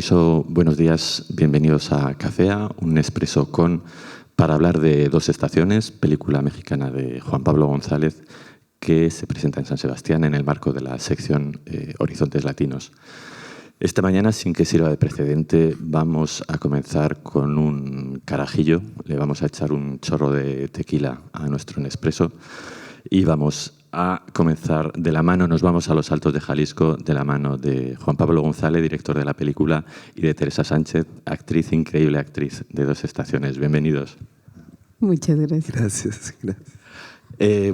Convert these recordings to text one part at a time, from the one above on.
Loiso, buenos días, bienvenidos a Cafea, un expreso para hablar de Dos estaciones, película mexicana de Juan Pablo González, que se presenta en San Sebastián en el marco de la sección Horizontes Latinos. Esta mañana, sin que sirva de precedente, vamos a comenzar con un carajillo. Le vamos a echar un chorro de tequila a nuestro Nespresso y vamos a comenzar de la mano, nos vamos a los Altos de Jalisco, de la mano de Juan Pablo González, director de la película, y de Teresa Sánchez, actriz, increíble actriz de Dos estaciones. Bienvenidos. Muchas gracias. Gracias.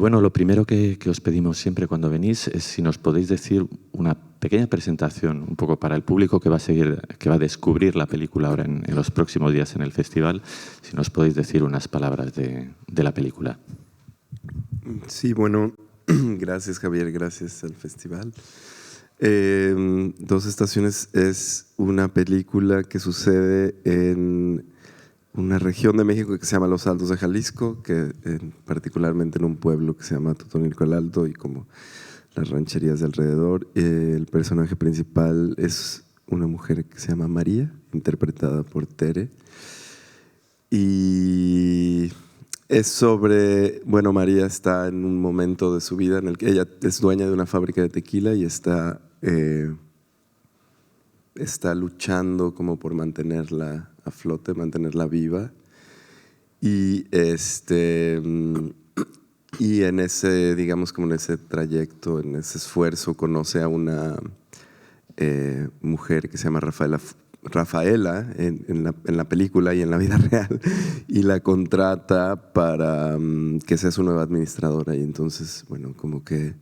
Bueno, lo primero que os pedimos siempre cuando venís es si nos podéis decir una pequeña presentación, un poco para el público que va a descubrir la película ahora en los próximos días en el festival, si nos podéis decir unas palabras de la película. Sí, bueno, gracias Javier, gracias al festival. Dos estaciones es una película que sucede en una región de México que se llama Los Altos de Jalisco, particularmente en un pueblo que se llama Totonilco el Alto y como las rancherías de alrededor. El personaje principal es una mujer que se llama María, interpretada por Tere. Y es sobre, bueno, María está en un momento de su vida en el que ella es dueña de una fábrica de tequila y está luchando como por mantenerla a flote, mantenerla viva. Y en ese, digamos, como en ese trayecto, en ese esfuerzo, conoce a una mujer que se llama Rafaela en la película y en la vida real, y la contrata para que sea su nueva administradora. Y entonces, bueno, como que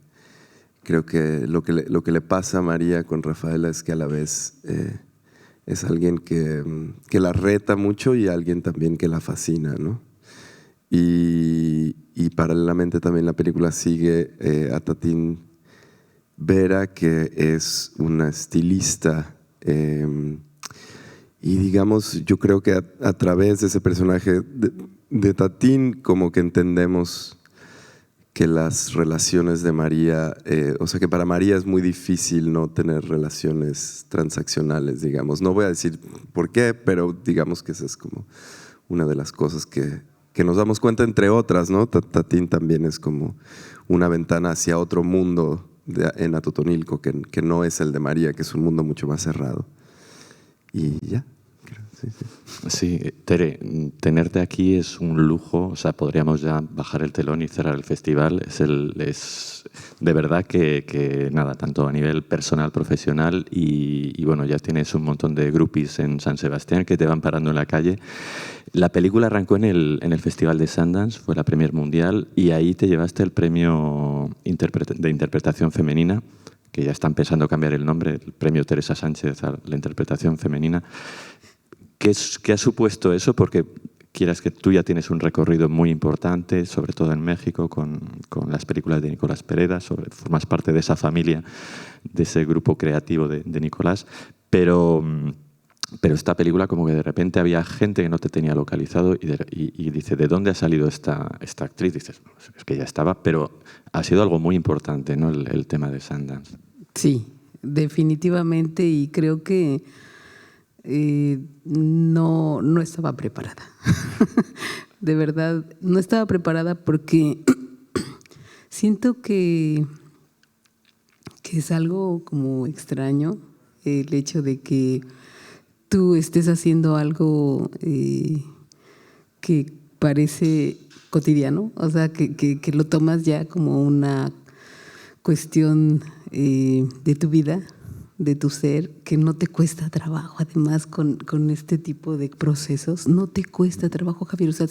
creo que lo que le pasa a María con Rafaela es que a la vez es alguien que la reta mucho y alguien también que la fascina, ¿no? Y paralelamente también la película sigue a Tatín Vera, que es una estilista. Y digamos, yo creo que a través de ese personaje de Tatín, como que entendemos que las relaciones de María, o sea que para María es muy difícil no tener relaciones transaccionales, digamos. No voy a decir por qué, pero digamos que esa es como una de las cosas que nos damos cuenta, entre otras, ¿no? Tatín también es como una ventana hacia otro mundo en Atotonilco, que no es el de María, que es un mundo mucho más cerrado. Y ya. Sí, Tere, tenerte aquí es un lujo, o sea, podríamos ya bajar el telón y cerrar el festival. Es de verdad que nada, tanto a nivel personal, profesional y bueno, ya tienes un montón de groupies en San Sebastián que te van parando en la calle. La película arrancó en el Festival de Sundance, fue la premier mundial y ahí te llevaste el premio de interpretación femenina, que ya está empezando a cambiar el nombre, el premio Teresa Sánchez a la interpretación femenina. ¿Qué ha supuesto eso? Porque quieras que tú ya tienes un recorrido muy importante, sobre todo en México, con las películas de Nicolás Pereda, formas parte de esa familia, de ese grupo creativo de Nicolás, pero esta película como que de repente había gente que no te tenía localizado y dice, ¿de dónde ha salido esta actriz? Dices, es que ya estaba, pero ha sido algo muy importante, ¿no? El tema de Sundance. Sí, definitivamente, y creo que no estaba preparada. De verdad, no estaba preparada porque siento que es algo como extraño el hecho de que tú estés haciendo algo que parece cotidiano, o sea, que lo tomas ya como una cuestión de tu vida, de tu ser, que no te cuesta trabajo. Además, con este tipo de procesos, no te cuesta trabajo, Javier. O sea,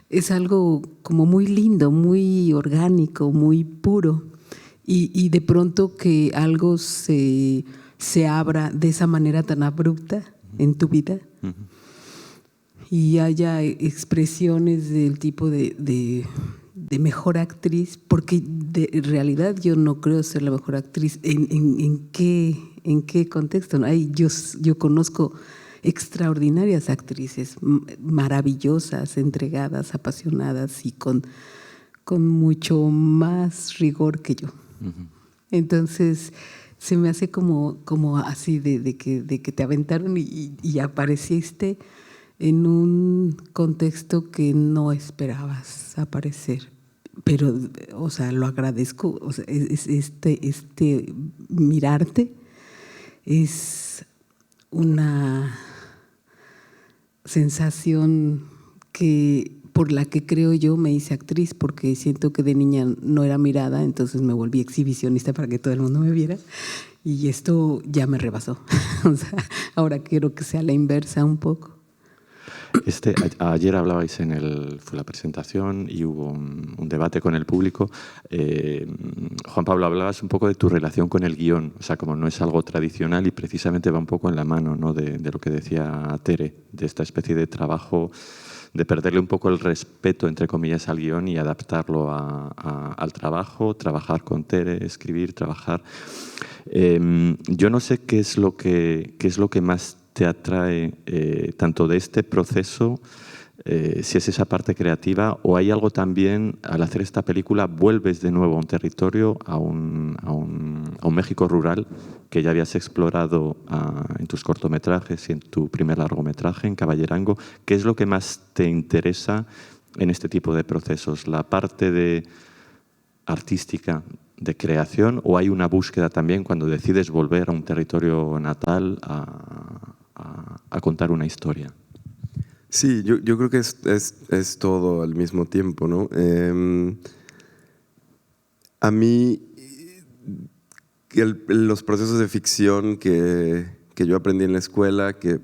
es algo como muy lindo, muy orgánico, muy puro. Y de pronto que algo se abra de esa manera tan abrupta en tu vida y haya expresiones del tipo de mejor actriz, porque en realidad yo no creo ser la mejor actriz. ¿En qué contexto? ¿No? Yo conozco extraordinarias actrices, maravillosas, entregadas, apasionadas y con mucho más rigor que yo. Entonces, se me hace como así de que te aventaron y apareciste en un contexto que no esperabas aparecer. Pero, o sea, lo agradezco. O sea, este mirarte es una sensación por la que creo yo me hice actriz, porque siento que de niña no era mirada, entonces me volví exhibicionista para que todo el mundo me viera. Y esto ya me rebasó. O sea, ahora quiero que sea la inversa un poco. Ayer hablabais fue la presentación y hubo un debate con el público. Juan Pablo, hablabas un poco de tu relación con el guión, o sea, como no es algo tradicional y precisamente va un poco en la mano, ¿no? de lo que decía Tere, de esta especie de trabajo, de perderle un poco el respeto, entre comillas, al guión y adaptarlo al trabajo, trabajar con Tere, escribir, trabajar. Yo no sé qué es lo que más te atrae tanto de este proceso, si es esa parte creativa, o hay algo también, al hacer esta película, vuelves de nuevo a un territorio, a un México rural que ya habías explorado en tus cortometrajes y en tu primer largometraje, en Caballerango. ¿Qué es lo que más te interesa en este tipo de procesos? ¿La parte artística de creación, o hay una búsqueda también cuando decides volver a un territorio natal a contar una historia? Sí, yo creo que es todo al mismo tiempo, ¿no? A mí, los procesos de ficción que yo aprendí en la escuela, que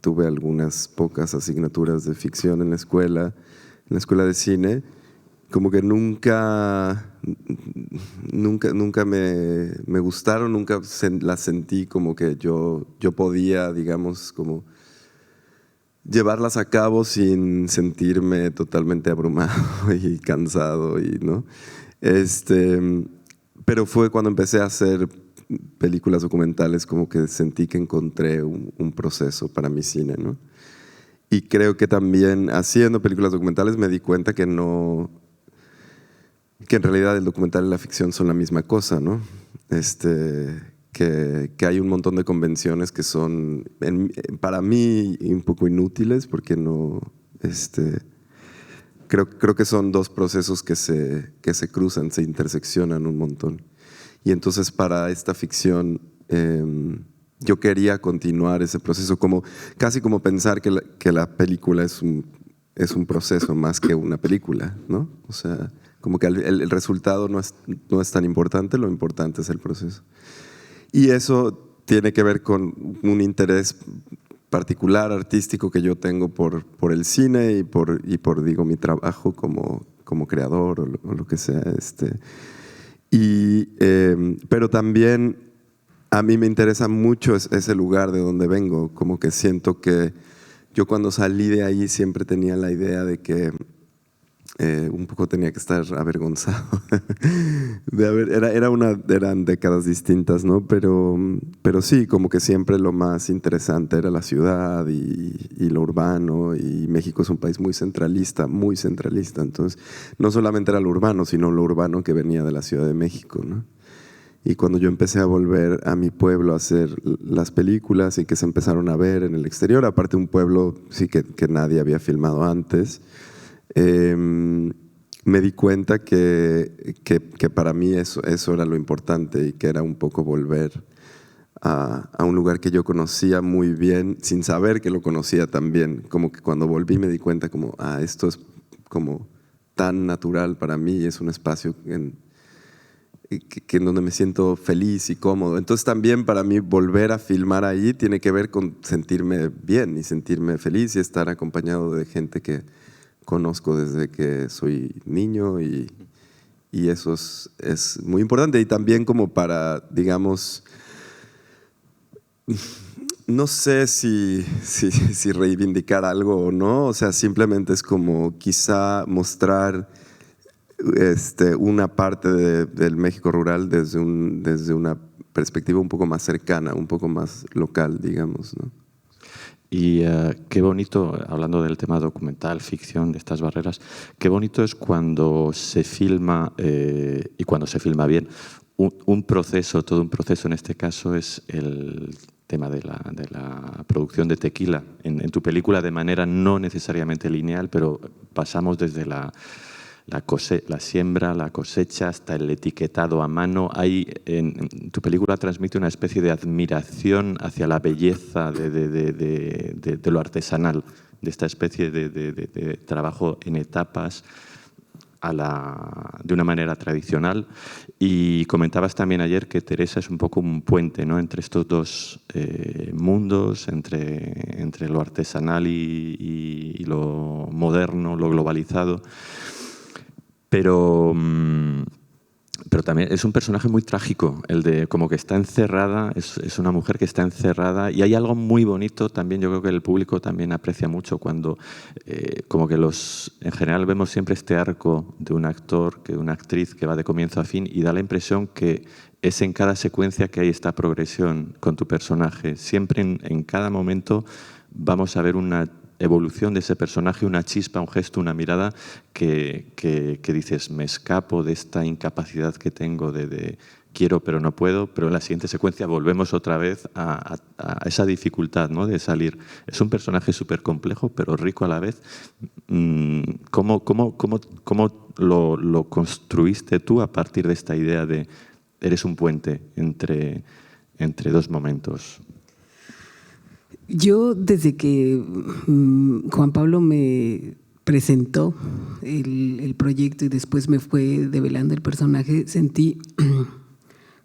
tuve algunas pocas asignaturas de ficción en la escuela de cine, como que nunca me gustaron, nunca las sentí como que yo podía, digamos, como llevarlas a cabo sin sentirme totalmente abrumado y cansado, ¿no? Pero fue cuando empecé a hacer películas documentales como que sentí que encontré un proceso para mi cine, ¿no? Y creo que también haciendo películas documentales me di cuenta que en realidad el documental y la ficción son la misma cosa, ¿no? Que hay un montón de convenciones que son, para mí, un poco inútiles, porque no, creo que son dos procesos que se cruzan, se interseccionan un montón. Y entonces para esta ficción yo quería continuar ese proceso, casi como pensar que la película es un proceso más que una película, ¿no? O sea, como que el resultado no es tan importante, lo importante es el proceso. Y eso tiene que ver con un interés particular, artístico, que yo tengo por el cine y por digo, mi trabajo como creador o lo que sea. Pero también a mí me interesa mucho ese lugar de donde vengo, como que siento que yo cuando salí de ahí siempre tenía la idea de que un poco tenía que estar avergonzado. Eran décadas distintas, ¿no? Pero sí, como que siempre lo más interesante era la ciudad y lo urbano, y México es un país muy centralista. Entonces, no solamente era lo urbano, sino lo urbano que venía de la Ciudad de México, ¿no? Y cuando yo empecé a volver a mi pueblo a hacer las películas y que se empezaron a ver en el exterior, aparte un pueblo sí que nadie había filmado antes, me di cuenta que para mí eso era lo importante, y que era un poco volver a un lugar que yo conocía muy bien sin saber que lo conocía tan bien. Como que cuando volví me di cuenta como, esto es como tan natural para mí, es un espacio en donde me siento feliz y cómodo. Entonces también para mí volver a filmar ahí tiene que ver con sentirme bien y sentirme feliz y estar acompañado de gente que conozco desde que soy niño, y eso es muy importante. Y también como para, digamos, no sé si reivindicar algo o no, o sea, simplemente es como quizá mostrar una parte del México rural desde una perspectiva un poco más cercana, un poco más local, digamos, ¿no? Y qué bonito, hablando del tema documental, ficción, de estas barreras, qué bonito es cuando se filma, y cuando se filma bien, un proceso, todo un proceso en este caso es el tema de la producción de tequila. En tu película de manera no necesariamente lineal, pero pasamos desde la siembra, la cosecha, hasta el etiquetado a mano. En tu película transmite una especie de admiración hacia la belleza de lo artesanal, de esta especie de trabajo en etapas de una manera tradicional. Y comentabas también ayer que Teresa es un poco un puente, ¿no?, entre estos dos mundos, entre lo artesanal y lo moderno, lo globalizado. Pero también es un personaje muy trágico, el de como que está encerrada, es una mujer que está encerrada, y hay algo muy bonito también, yo creo que el público también aprecia mucho cuando como que en general vemos siempre este arco de un actor, de una actriz que va de comienzo a fin, y da la impresión que es en cada secuencia que hay esta progresión con tu personaje. Siempre en cada momento vamos a ver una evolución de ese personaje, una chispa, un gesto, una mirada que dices, me escapo de esta incapacidad que tengo de quiero pero no puedo, pero en la siguiente secuencia volvemos otra vez a esa dificultad, ¿no?, de salir. Es un personaje súper complejo, pero rico a la vez. ¿Cómo lo construiste tú a partir de esta idea de eres un puente entre dos momentos? Yo, desde que Juan Pablo me presentó el proyecto y después me fue develando el personaje, sentí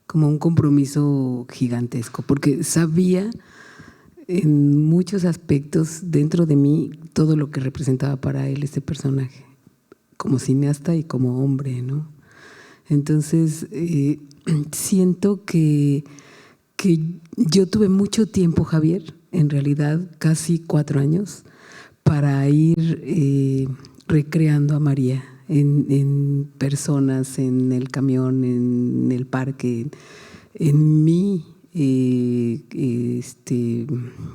como un compromiso gigantesco, porque sabía en muchos aspectos dentro de mí todo lo que representaba para él este personaje, como cineasta y como hombre, ¿no? Entonces, siento que yo tuve mucho tiempo, Javier, en realidad casi 4 años, para ir recreando a María en personas, en el camión, en el parque, en mi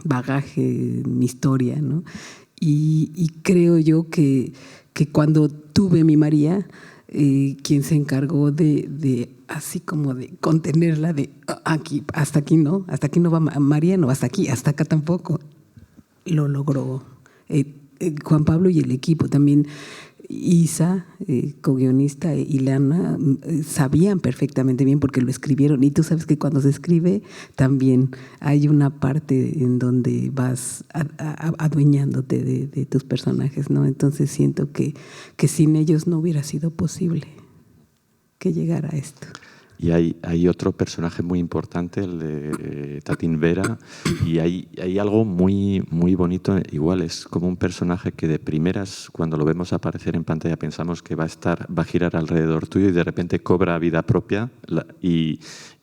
bagaje, mi historia, ¿no? Y creo yo que cuando tuve mi María, quien se encargó de así como de contenerla, de aquí, hasta aquí no va María, no, hasta aquí, hasta acá tampoco, lo logró Juan Pablo y el equipo. También Isa, co-guionista, y Lana sabían perfectamente bien porque lo escribieron, y tú sabes que cuando se escribe también hay una parte en donde vas adueñándote de tus personajes, ¿no? Entonces siento que sin ellos no hubiera sido posible que llegara a esto. Y hay otro personaje muy importante, el de Tatín Vera, y hay algo muy, muy bonito. Igual es como un personaje que de primeras, cuando lo vemos aparecer en pantalla, pensamos que va a girar alrededor tuyo, y de repente cobra vida propia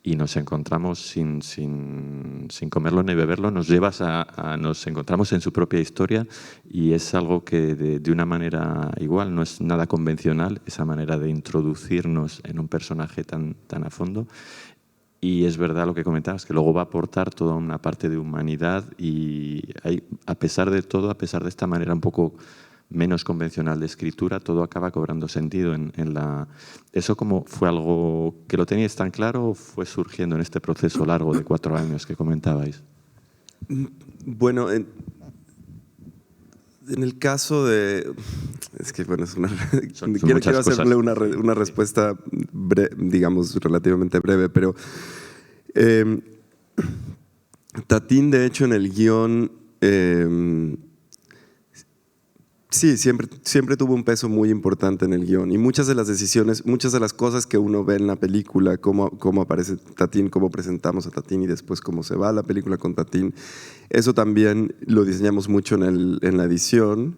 y nos encontramos sin comerlo ni beberlo, nos encontramos en su propia historia, y es algo que de una manera igual, no es nada convencional, esa manera de introducirnos en un personaje tan a fondo. Y es verdad lo que comentabas, que luego va a aportar toda una parte de humanidad, y a pesar de todo, a pesar de esta manera un poco menos convencional de escritura, todo acaba cobrando sentido ¿Eso como fue algo que lo teníais tan claro o fue surgiendo en este proceso largo de 4 años que comentabais? Bueno, en el caso de... Es que, bueno, quiero hacerle una respuesta, digamos, relativamente breve, pero Tatín, de hecho, en el guión, sí, siempre tuvo un peso muy importante en el guión, y muchas de las decisiones, muchas de las cosas que uno ve en la película, cómo aparece Tatín, cómo presentamos a Tatín y después cómo se va la película con Tatín, eso también lo diseñamos mucho en la edición,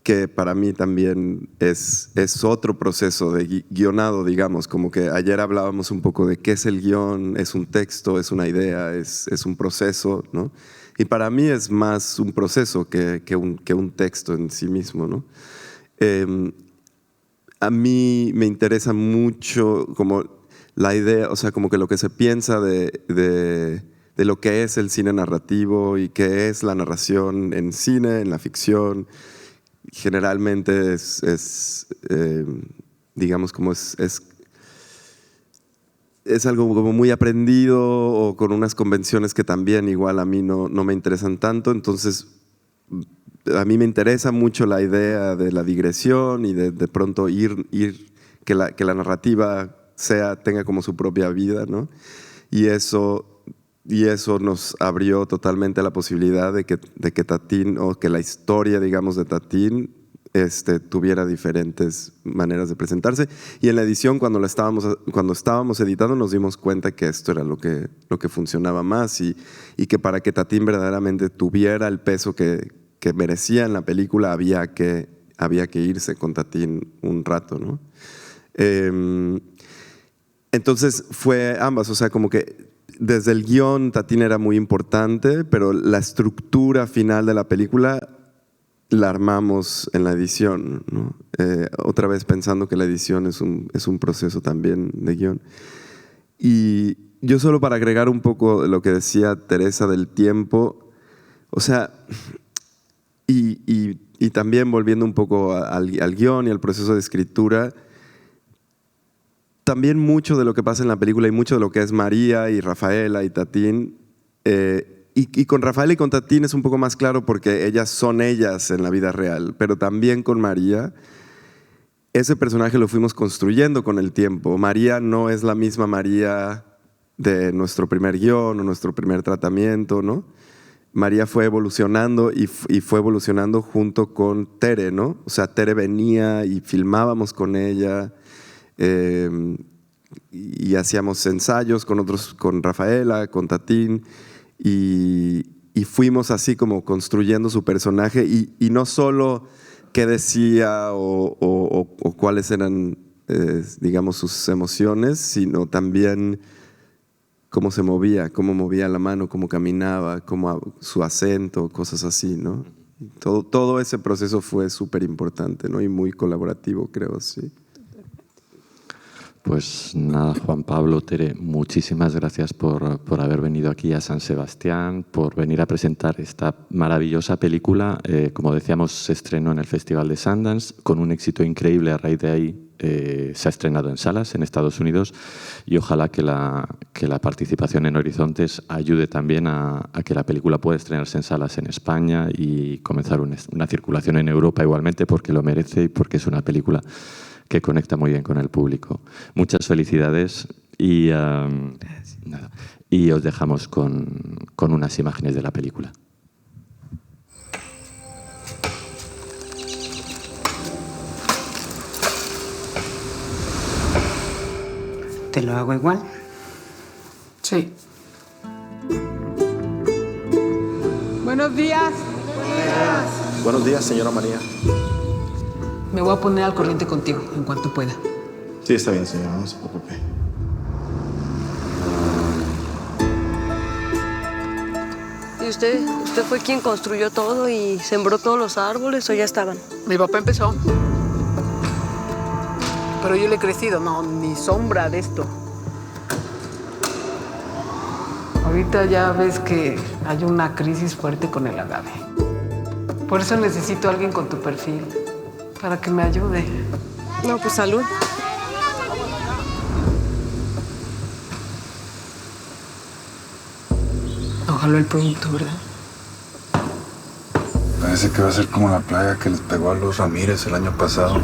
que para mí también es otro proceso de guionado, digamos, como que ayer hablábamos un poco de qué es el guión, es un texto, es una idea, es un proceso, ¿no? Y para mí es más un proceso que un texto en sí mismo, ¿no? A mí me interesa mucho como la idea, o sea, como que lo que se piensa de lo que es el cine narrativo y qué es la narración en cine, en la ficción. Generalmente digamos, como es es algo como muy aprendido o con unas convenciones que también igual a mí no me interesan tanto. Entonces, a mí me interesa mucho la idea de la digresión y de pronto que la narrativa tenga como su propia vida, ¿no? Y eso nos abrió totalmente la posibilidad de que Tatín, o que la historia, digamos, de Tatín tuviera diferentes maneras de presentarse. Y en la edición, cuando estábamos editando, nos dimos cuenta que esto era lo que funcionaba más y que para que Tatín verdaderamente tuviera el peso que merecía en la película, había que irse con Tatín un rato, ¿no? Entonces fue ambas, o sea, como que desde el guión Tatín era muy importante, pero la estructura final de la película la armamos en la edición, ¿no? Otra vez pensando que la edición es un proceso también de guión. Y yo solo para agregar un poco lo que decía Teresa del tiempo, o sea, y también volviendo un poco al guión y al proceso de escritura, también mucho de lo que pasa en la película y mucho de lo que es María y Rafaela y Tatín, y con Rafaela y con Tatín es un poco más claro porque ellas son ellas en la vida real, pero también con María, ese personaje lo fuimos construyendo con el tiempo. María no es la misma María de nuestro primer guión o nuestro primer tratamiento, ¿no? María fue evolucionando y fue evolucionando junto con Tere, ¿no? O sea, Tere venía y filmábamos con ella, y hacíamos ensayos con Rafaela, con Tatín, y fuimos así como construyendo su personaje y no solo qué decía o cuáles eran, digamos, sus emociones, sino también cómo se movía, cómo movía la mano, cómo caminaba, su acento, cosas así, ¿no? Todo ese proceso fue súper importante, ¿no? Y muy colaborativo, creo, sí. Pues nada, Juan Pablo, Tere, muchísimas gracias por haber venido aquí a San Sebastián, por venir a presentar esta maravillosa película. Como decíamos, se estrenó en el Festival de Sundance con un éxito increíble. A raíz de ahí se ha estrenado en salas en Estados Unidos y ojalá que la participación en Horizontes ayude también a que la película pueda estrenarse en salas en España y comenzar una circulación en Europa igualmente, porque lo merece y porque es una película que conecta muy bien con el público. Muchas felicidades y os dejamos con unas imágenes de la película. ¿Te lo hago igual? Sí. Buenos días. Buenos días, señora María. Me voy a poner al corriente contigo en cuanto pueda. Sí, está bien, señora, no se preocupe. ¿Y usted fue quien construyó todo y sembró todos los árboles o ya estaban? Mi papá empezó. Pero yo le he crecido, no, ni sombra de esto. Ahorita ya ves que hay una crisis fuerte con el agave. Por eso necesito a alguien con tu perfil, para que me ayude. No, pues salud. Ojalá el producto, ¿verdad? Parece que va a ser como la plaga que les pegó a los Ramírez el año pasado.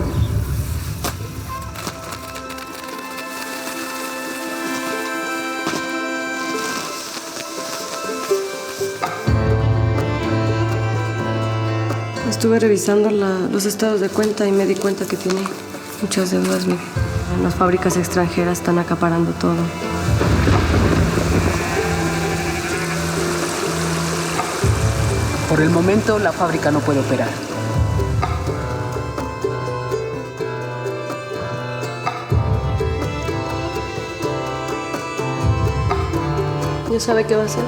Estuve revisando los estados de cuenta y me di cuenta que tiene muchas deudas. Las fábricas extranjeras están acaparando todo. Por el momento, la fábrica no puede operar. ¿Ya sabe qué va a hacer?